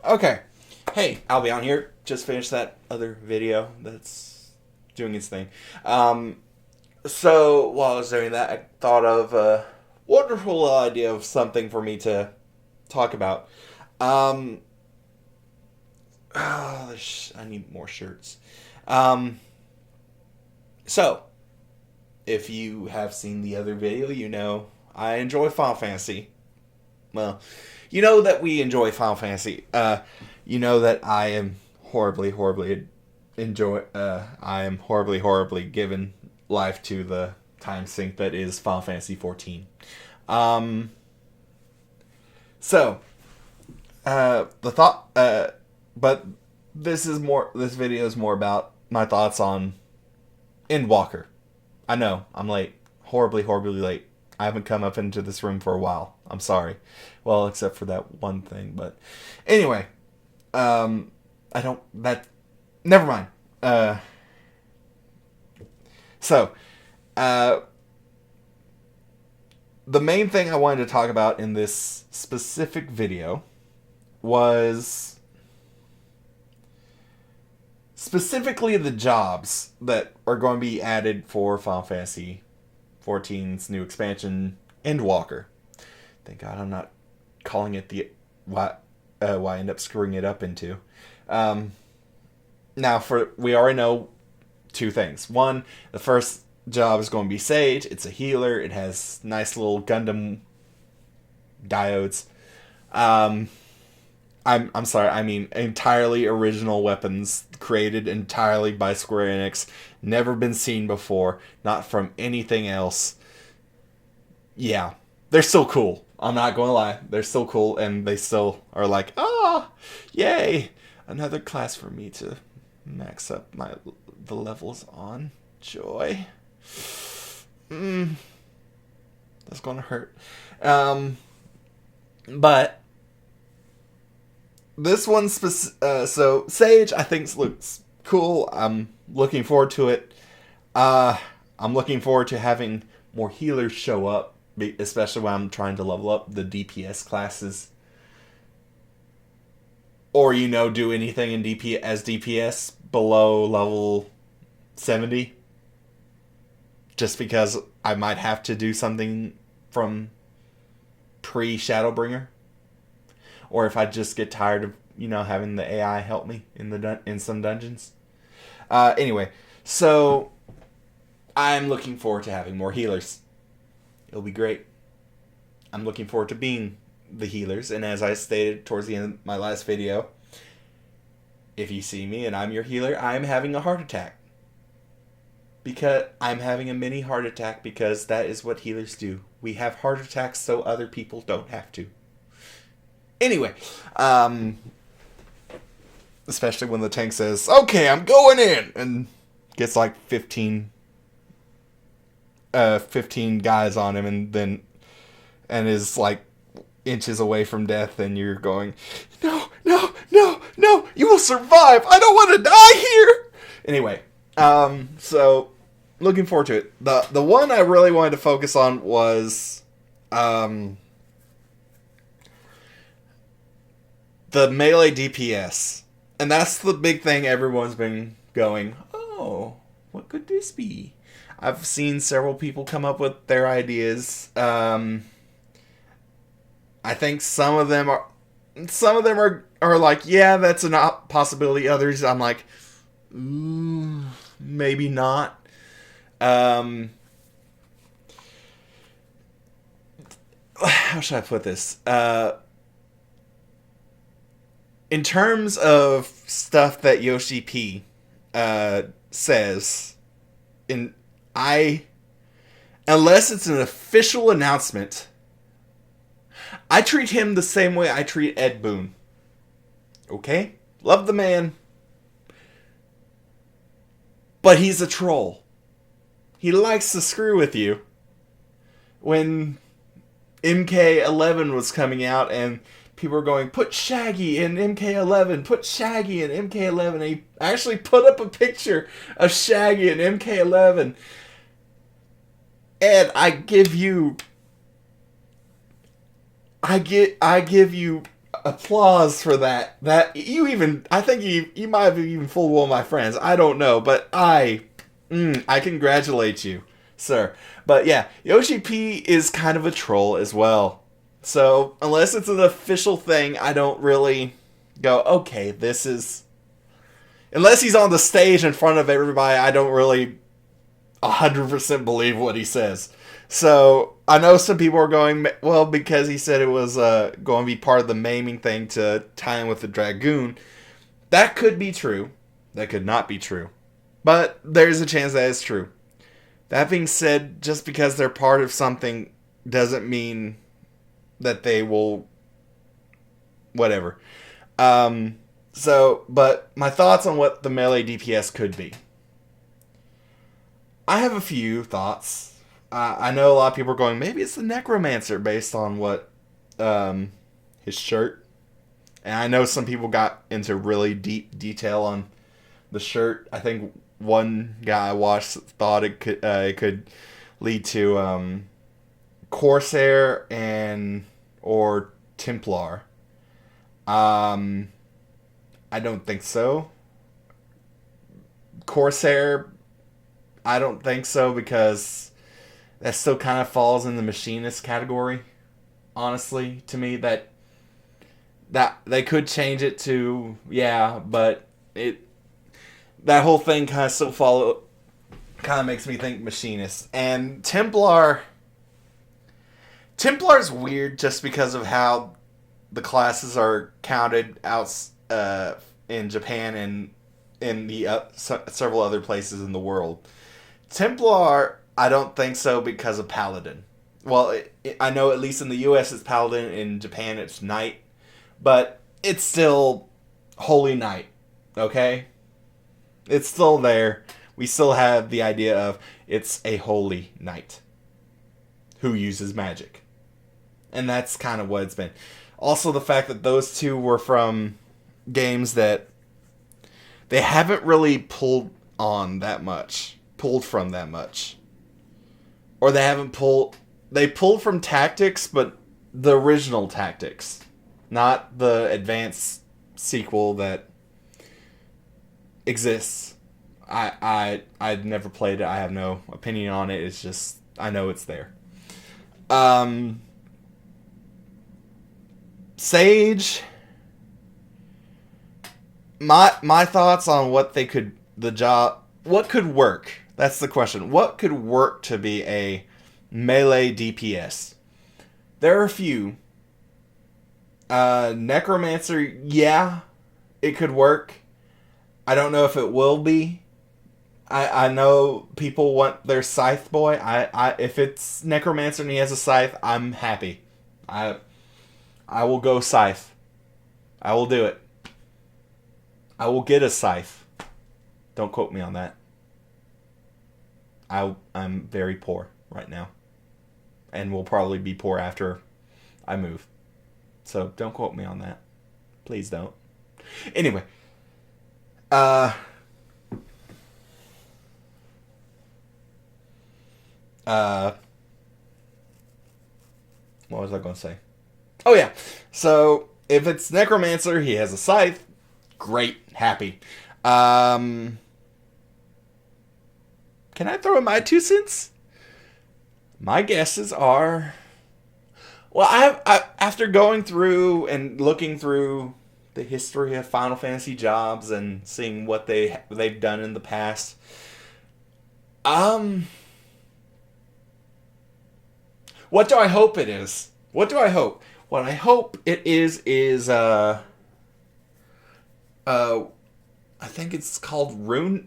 Okay. Hey, Albion here. Just finished that other video that's doing its thing. So while I was doing that, I thought of a wonderful idea of something for me to talk about. Um, I need more shirts. Um, so, if you have seen the other video, you know I enjoy Final Fantasy. Well, you know that we enjoy Final Fantasy. You know that I am horribly given life to the time sink that is Final Fantasy XIV. Um, so the thought, but this video is more about my thoughts on Endwalker. I know I'm late, horribly late. I haven't come up into this room for a while. I'm sorry. Well, except for that one thing, but anyway, I don't. That. Never mind. So, uh, the main thing I wanted to talk about in this specific video was specifically the jobs that are going to be added for Final Fantasy XIV's new expansion, Endwalker. Thank God I'm not calling it the what I end up screwing it up into. Now, we already know two things. One, the first job is going to be Sage. It's a healer. It has nice little Gundam diodes. I'm sorry. I mean, entirely original weapons created entirely by Square Enix. Never been seen before. Not from anything else. Yeah, they're still cool. I'm not going to lie. They're still cool, and they still are like, yay, another class for me to max up the levels on. Joy. That's going to hurt. But this one, so Sage, I think looks cool. I'm looking forward to it. I'm looking forward to having more healers show up, especially when I'm trying to level up the DPS classes. Or, do anything in DPS below level 70. Just because I might have to do something from pre-Shadowbringer. Or if I just get tired of, having the AI help me in some dungeons. Anyway, so I'm looking forward to having more healers. It'll be great. I'm looking forward to being the healers, and as I stated towards the end of my last video, if you see me and I'm your healer, I'm having a heart attack. Because I'm having a mini heart attack because that is what healers do. We have heart attacks so other people don't have to. Anyway, especially when the tank says, "Okay, I'm going in," and gets like 15 guys on him, and is like inches away from death, and you're going, no, you will survive. I don't want to die here. Anyway, so looking forward to it. The one I really wanted to focus on was the melee DPS. And that's the big thing everyone's been going, oh, what could this be? I've seen several people come up with their ideas. I think some of them are like, yeah, that's a possibility. Others, I'm like, maybe not. How should I put this? In terms of stuff that Yoshi P says, unless it's an official announcement, I treat him the same way I treat Ed Boon. Okay? Love the man. But he's a troll. He likes to screw with you. When MK11 was coming out and people were going, put Shaggy in MK11, put Shaggy in MK11. And he actually put up a picture of Shaggy in MK11. Ed, I give you applause for that. That you even, I think you might have even fooled one of my friends. I don't know, but I congratulate you, sir. But yeah, Yoshi P is kind of a troll as well. So unless it's an official thing, I don't really go, okay, this is. Unless he's on the stage in front of everybody, I don't really 100% believe what he says. So I know some people are going, well, because he said it was going to be part of the maiming thing to tie in with the Dragoon. That could be true. That could not be true. But there's a chance that is true. That being said, just because they're part of something doesn't mean that they will whatever. But my thoughts on what the melee DPS could be. I have a few thoughts. I know a lot of people are going, maybe it's the Necromancer based on what his shirt. And I know some people got into really deep detail on the shirt. I think one guy I watched thought it could lead to Corsair or Templar. I don't think so. Corsair, I don't think so because that still kind of falls in the machinist category. Honestly, to me, that they could change it to but that whole thing kind of still kind of makes me think machinist. And Templar's weird just because of how the classes are counted out in Japan and in the several other places in the world. Templar, I don't think so because of Paladin. Well, I know at least in the U.S. it's Paladin, in Japan it's Knight, but it's still Holy Knight, okay? It's still there. We still have the idea of it's a Holy Knight who uses magic. And that's kind of what it's been. Also, the fact that those two were from games that they haven't really pulled from that much. Or they pulled from Tactics, but the original Tactics. Not the advanced sequel that exists. I'd never played it. I have no opinion on it. It's just, I know it's there. Sage, my thoughts on what could work. That's the question. What could work to be a melee DPS? There are a few. Necromancer, yeah, it could work. I don't know if it will be. I know people want their scythe boy. If it's Necromancer and he has a scythe, I'm happy. I will go scythe. I will do it. I will get a scythe. Don't quote me on that. I'm very poor right now. And will probably be poor after I move. So don't quote me on that. Please don't. Anyway. What was I going to say? Oh yeah. So if it's Necromancer, he has a scythe. Great. Happy. Can I throw in my 2 cents? My guesses are... Well, I after going through and looking through the history of Final Fantasy jobs and seeing what they've done in the past, what do I hope it is? What do I hope? What I hope it is I think it's called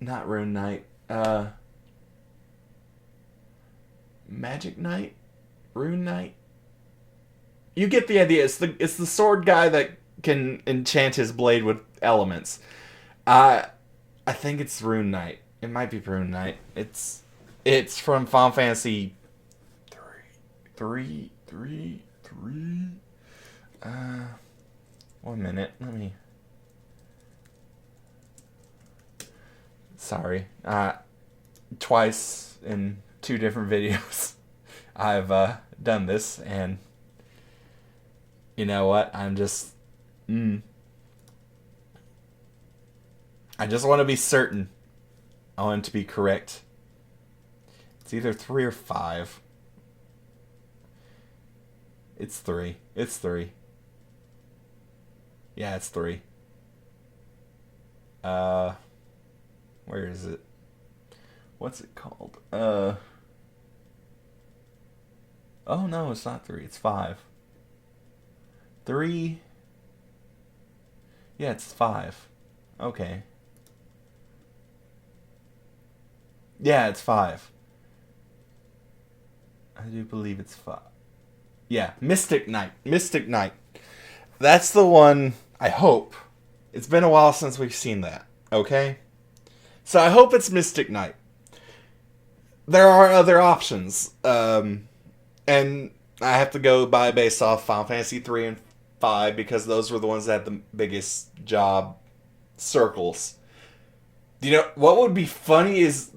not Rune Knight, Magic Knight, Rune Knight. You get the idea. It's the sword guy that can enchant his blade with elements. I think it's Rune Knight. It might be Rune Knight. It's from Final Fantasy 3. 1 minute. Let me. Sorry. Twice in 2 different videos, I've done this, and you know what? I'm just I just want to be certain. I want it to be correct. It's either 3 or 5. It's 3. It's 3. Yeah, it's 3. Where is it? What's it called? Oh no, it's not 3. It's 5. 3. Yeah, it's 5. Okay. Yeah, it's 5. I do believe it's 5. Yeah, Mystic Knight. Mystic Knight. That's the one, I hope. It's been a while since we've seen that. Okay? So I hope it's Mystic Knight. There are other options. And I have to go by based off Final Fantasy 3 and 5 because those were the ones that had the biggest job circles. You know what would be funny is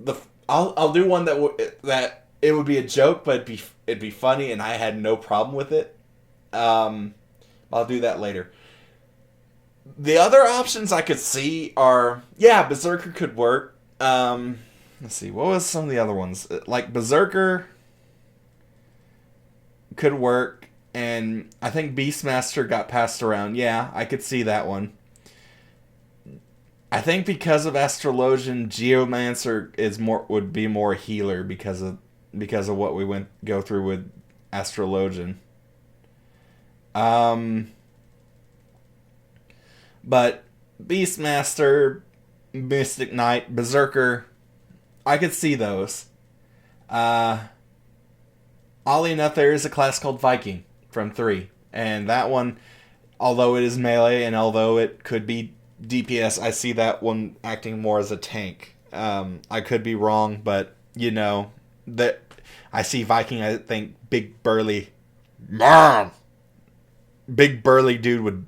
I'll do one that it would be a joke, but it'd be funny, and I had no problem with it. I'll do that later. The other options I could see are Berserker could work. Let's see, what was some of the other ones? Like Berserker could work, and I think Beastmaster got passed around. Yeah, I could see that one. I think because of Astrologian, Geomancer would be more healer because of what we go through with Astrologian. But Beastmaster, Mystic Knight, Berserker, I could see those. Oddly enough, there is a class called Viking from 3. And that one, although it is melee and although it could be DPS, I see that one acting more as a tank. I could be wrong, but that I see Viking. I think big burly dude would.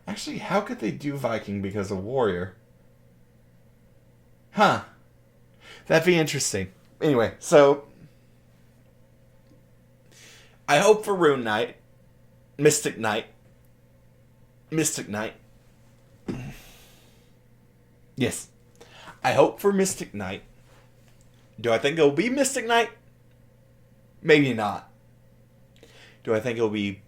Actually, how could they do Viking because of warrior? Huh? That'd be interesting. Anyway, so I hope for Rune Knight, Mystic Knight. Yes. I hope for Mystic Knight. Do I think it'll be Mystic Knight? Maybe not. Do I think it'll be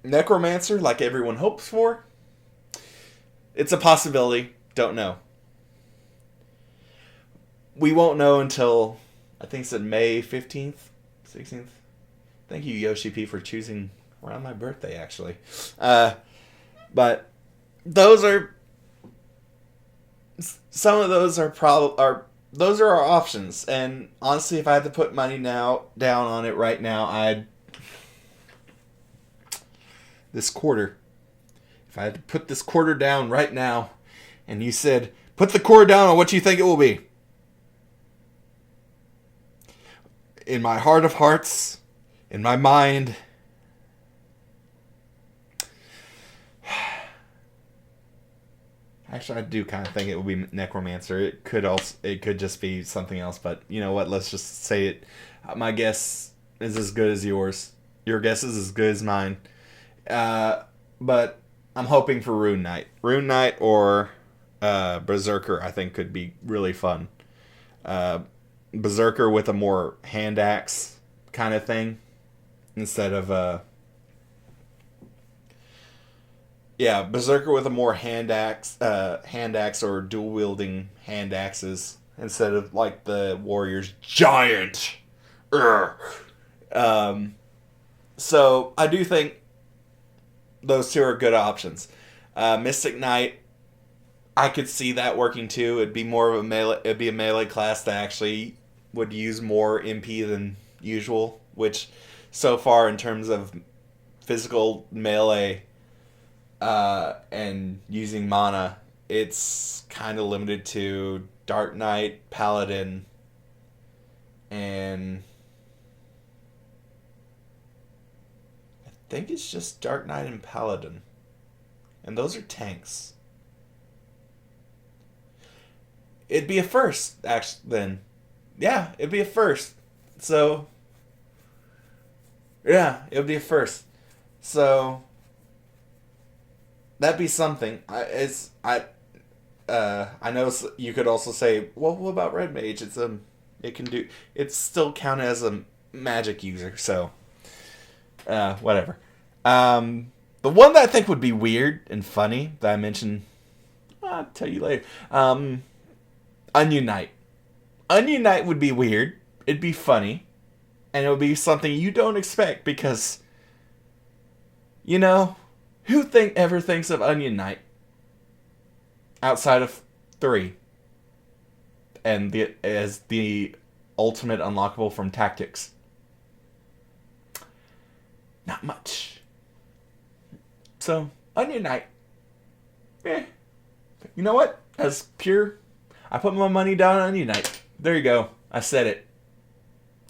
Necromancer like everyone hopes for? It's a possibility. Don't know. We won't know until, I think it's May 15th, 16th. Thank you, Yoshi P, for choosing around my birthday, actually. But those are... Some of those those are our options. And honestly, if I had to put money down on it right now, this quarter. If I had to put this quarter down right now, and you said, put the quarter down on what you think it will be. In my heart of hearts, in my mind, actually, I do kind of think it will be Necromancer. It could just be something else, but you know what? Let's just say it. My guess is as good as yours. Your guess is as good as mine. But I'm hoping for Rune Knight. Rune Knight or Berserker, I think, could be really fun. Berserker with a more hand axe kind of thing instead of Berserker with a more hand axe or dual wielding hand axes instead of like the warrior's giant. So I do think those two are good options. Mystic Knight, I could see that working too. It'd be more of a melee. It'd be a melee class that actually would use more MP than usual, which so far in terms of physical melee and using mana, it's kind of limited to Dark Knight, Paladin, and I think it's just Dark Knight and Paladin. And those are tanks. It'd be a first, actually, then. Yeah, it'd be a first. So, yeah, it would be a first. So that'd be something. I know you could also say, well, what about Red Mage? It's still counted as a magic user, so whatever. The one that I think would be weird and funny that I mentioned, I'll tell you later. Onion Knight. Onion Knight would be weird. It'd be funny, and it would be something you don't expect because, who ever thinks of Onion Knight outside of 3 and as the ultimate unlockable from Tactics? Not much. So, Onion Knight. You know what? As pure, I put my money down on Onion Knight. There you go. I said it.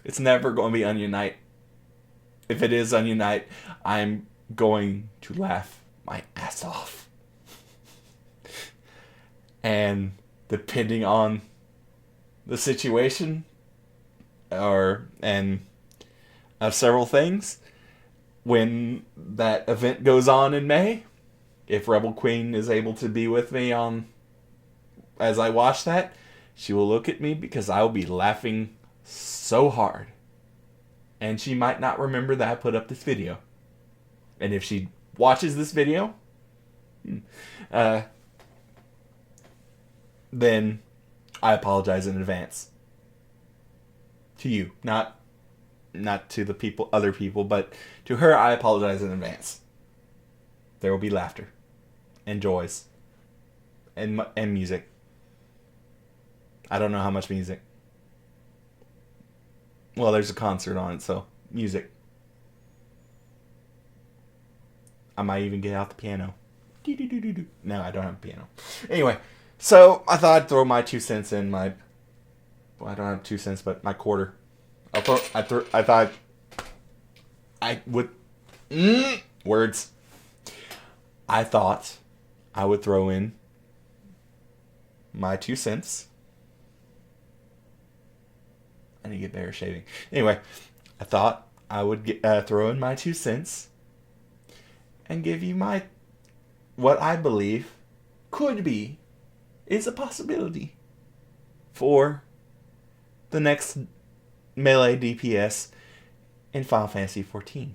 It's never going to be Onion Knight. If it is Onion Knight, I'm going to laugh my ass off. And depending on the situation and of several things, when that event goes on in May, if Rebel Queen is able to be with me as I watch that, she will look at me because I will be laughing so hard. And she might not remember that I put up this video. And if she watches this video, then I apologize in advance. To you, not to the other people, but to her, I apologize in advance. There will be laughter and joys and music. I don't know how much music. Well, there's a concert on it, so music. I might even get out the piano. No, I don't have a piano. Anyway, so I thought I'd throw my 2 cents in my... Well, I don't have 2 cents, but my quarter. I thought I would... Words. I thought I would throw in my 2 cents. I need to get better shaving. Anyway, I thought I would throw in my 2 cents and give you what I believe is a possibility for the next melee DPS in Final Fantasy XIV.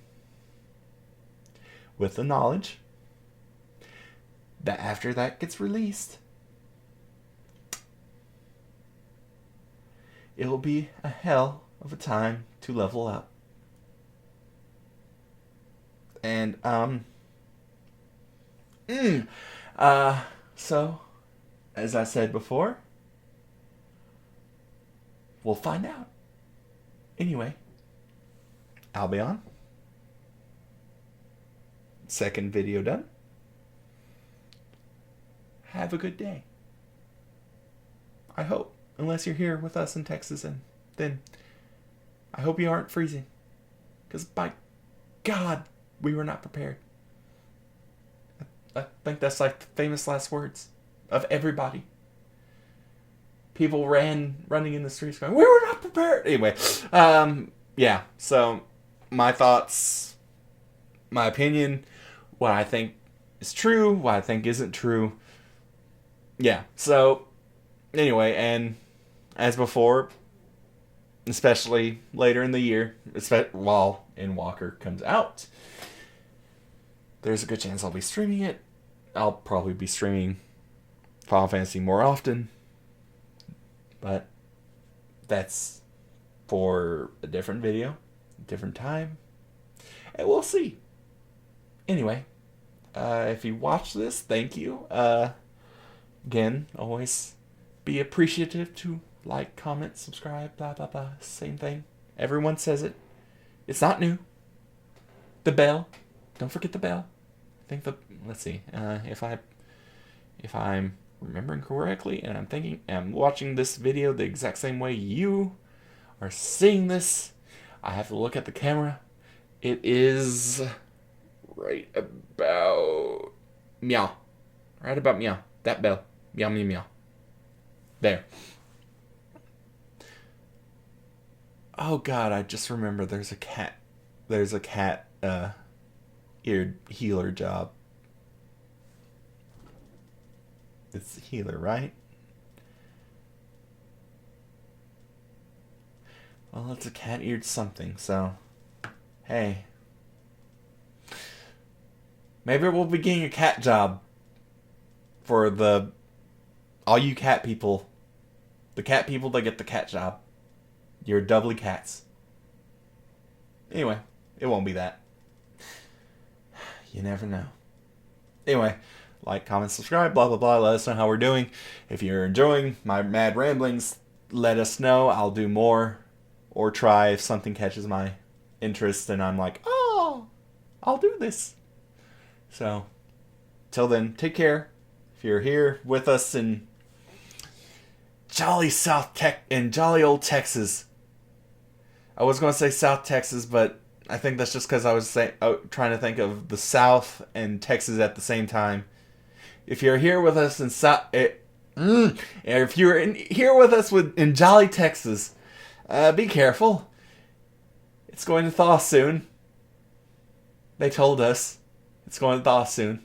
With the knowledge that after that gets released, it will be a hell of a time to level up. And, so, as I said before, we'll find out. Anyway, Albion. Second video done. Have a good day. I hope. Unless you're here with us in Texas, and then I hope you aren't freezing. Because by God, we were not prepared. I think that's like the famous last words of everybody. People running in the streets going, we were not prepared. Anyway, yeah. So, my thoughts, my opinion, what I think is true, what I think isn't true. Yeah, so, anyway, and as before, especially later in the year, while Endwalker comes out, there's a good chance I'll be streaming it. I'll probably be streaming Final Fantasy more often, but that's for a different video, different time, and we'll see. Anyway, if you watch this, thank you. Again, always be appreciative to like, comment, subscribe, blah, blah, blah. Same thing. Everyone says it. It's not new. The bell. Don't forget the bell. I think let's see. If I'm remembering correctly, and I'm watching this video the exact same way you are seeing this, I have to look at the camera. It is right about meow. Right about meow. That bell. Meow, meow, meow. There. Oh God, I just remember there's a cat cat-eared healer job. It's healer, right? Well, it's a cat-eared something, so... Hey. Maybe we'll be getting a cat job. For all you cat people. The cat people that get the cat job. You're doubly cats. Anyway, it won't be that. You never know. Anyway, like, comment, subscribe, blah, blah, blah. Let us know how we're doing. If you're enjoying my mad ramblings, let us know. I'll do more. Or try if something catches my interest and I'm like, oh, I'll do this. So, till then, take care. If you're here with us in jolly old Texas. I was going to say South Texas, but I think that's just because I was trying to think of the South and Texas at the same time. If you're here with us in if you're here with us in jolly Texas, be careful. It's going to thaw soon. They told us it's going to thaw soon.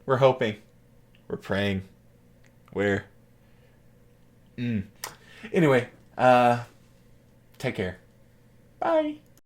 We're hoping. We're praying. Anyway, take care. Bye.